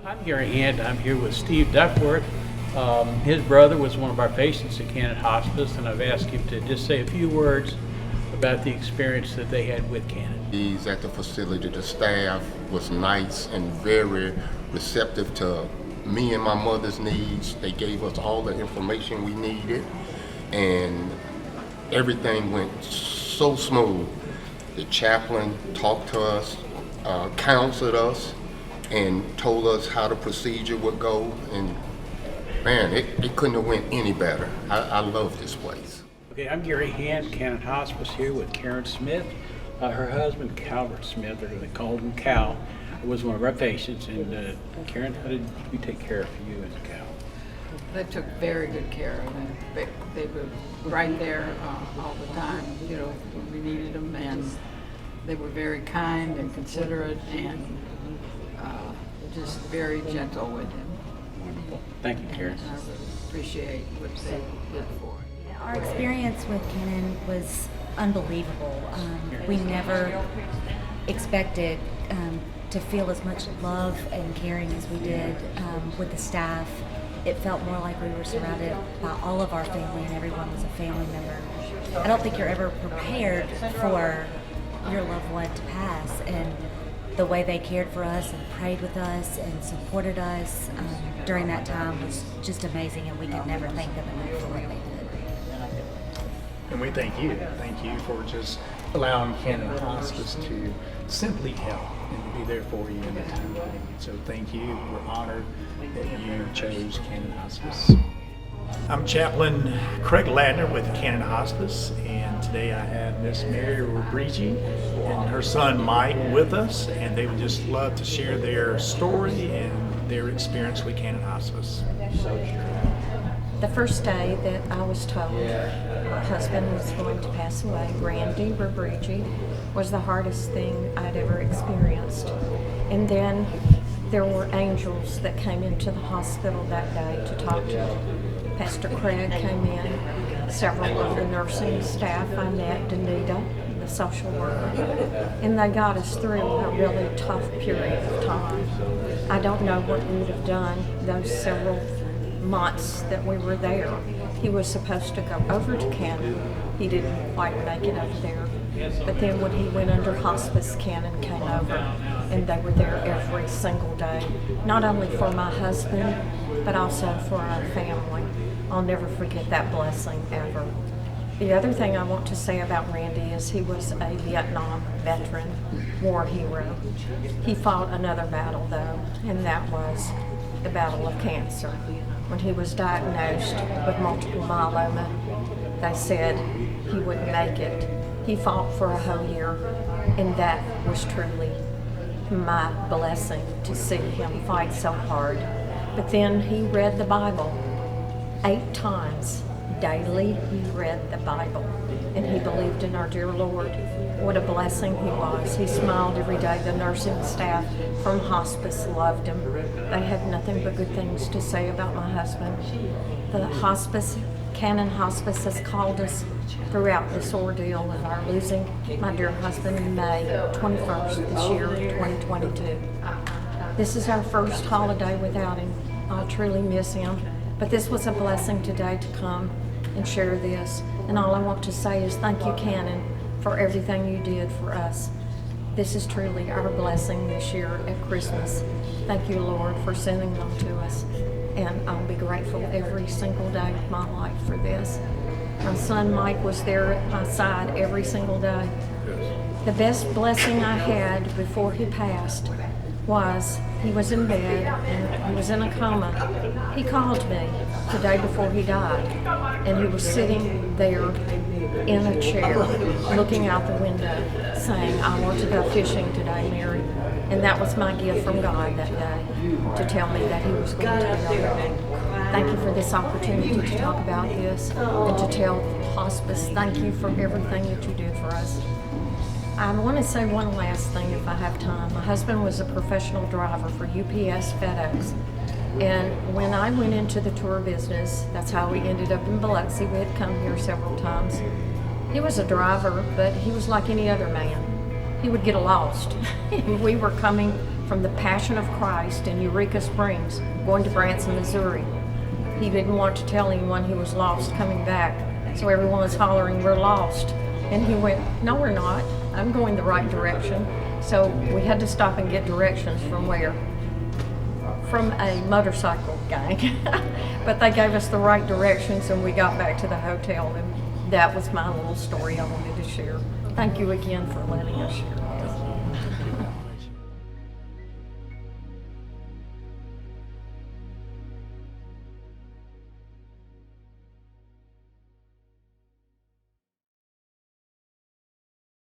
I'm Gary Hand. I'm here with Steve Duckworth. His brother was one of our patients at Canon Hospice, and I've asked him to just say a few words about the experience that they had with Canon. He's at the facility. The staff was nice and very receptive to me and my mother's needs. They gave us all the information we needed, and everything went so smooth. The chaplain talked to us, counseled us, and told us how the procedure would go, and man, it couldn't have went any better. I love this place. Okay, I'm Gary Hand, Canon Hospice, here with Karen Smith. Her husband, Calvert Smith, or they called him Cal, was one of our patients. And Karen, how did we take care of you and Cal? They took very good care of him. They were right there all the time, you know, when we needed them, and they were very kind and considerate and just very gentle with him. Wonderful. Thank you, Karen. And I really appreciate what they did for him. Our experience with Canon was unbelievable. We never expected to feel as much love and caring as we did with the staff. It felt more like we were surrounded by all of our family and everyone was a family member. I don't think you're ever prepared for your loved one to pass, and the way they cared for us and prayed with us and supported us during that time was just amazing, and we could never thank them enough for what they did. And we thank you. Thank you for just allowing Canon Hospice to simply help and to be there for you in the time of need. So thank you. We're honored that you chose Canon Hospice. I'm Chaplain Craig Ladner with Canon Hospice, and today I have Miss Mary Rubrici and her son Mike with us, and they would just love to share their story and their experience with Canon Hospice. The first day that I was told my husband was going to pass away, Randy Rubrici, was the hardest thing I'd ever experienced. And then there were angels that came into the hospital that day to talk to me. Pastor Craig came in, several of the nursing staff I met, Danita, the social worker, and they got us through a really tough period of time. I don't know what we would have done those several months that we were there. He was supposed to go over to Canon. He didn't quite make it over there. But then when he went under hospice, Canon came over, and they were there every single day, not only for my husband, but also for our family. I'll never forget that blessing ever. The other thing I want to say about Randy is he was a Vietnam veteran, war hero. He fought another battle though, and that was the battle of cancer. When he was diagnosed with multiple myeloma, they said he wouldn't make it. He fought for a whole year, and that was truly my blessing to see him fight so hard. But then he read the Bible 8 times. Daily he read the Bible, and he believed in our dear Lord. What a blessing he was. He smiled every day. The nursing staff from hospice loved him. They had nothing but good things to say about my husband. The hospice, Canon Hospice, has called us throughout this ordeal of our losing my dear husband in May 21st this year, 2022. This is our first holiday without him. I'll truly miss him. But this was a blessing today to come and share this. And all I want to say is thank you, Canon, for everything you did for us. This is truly our blessing this year at Christmas. Thank you, Lord, for sending them to us. And I'll be grateful every single day of my life for this. My son Mike was there at my side every single day. The best blessing I had before he passed was he was in bed and he was in a coma. He called me the day before he died, and he was sitting there in a chair looking out the window saying, "I want to go fishing today, Mary." And that was my gift from God that day, to tell me that he was going to be all right. Thank you for this opportunity to talk about this and to tell hospice thank you for everything that you did for us. I want to say one last thing if I have time. My husband was a professional driver for UPS FedEx. And when I went into the tour business, that's how we ended up in Biloxi. We had come here several times. He was a driver, but he was like any other man. He would get lost. We were coming from the Passion of Christ in Eureka Springs, going to Branson, Missouri. He didn't want to tell anyone he was lost coming back, so everyone was hollering, "We're lost." And he went, "No, we're not. I'm going the right direction." So we had to stop and get directions from where? From a motorcycle gang. But they gave us the right directions and we got back to the hotel, and that was my little story I wanted to share. Thank you again for letting us share.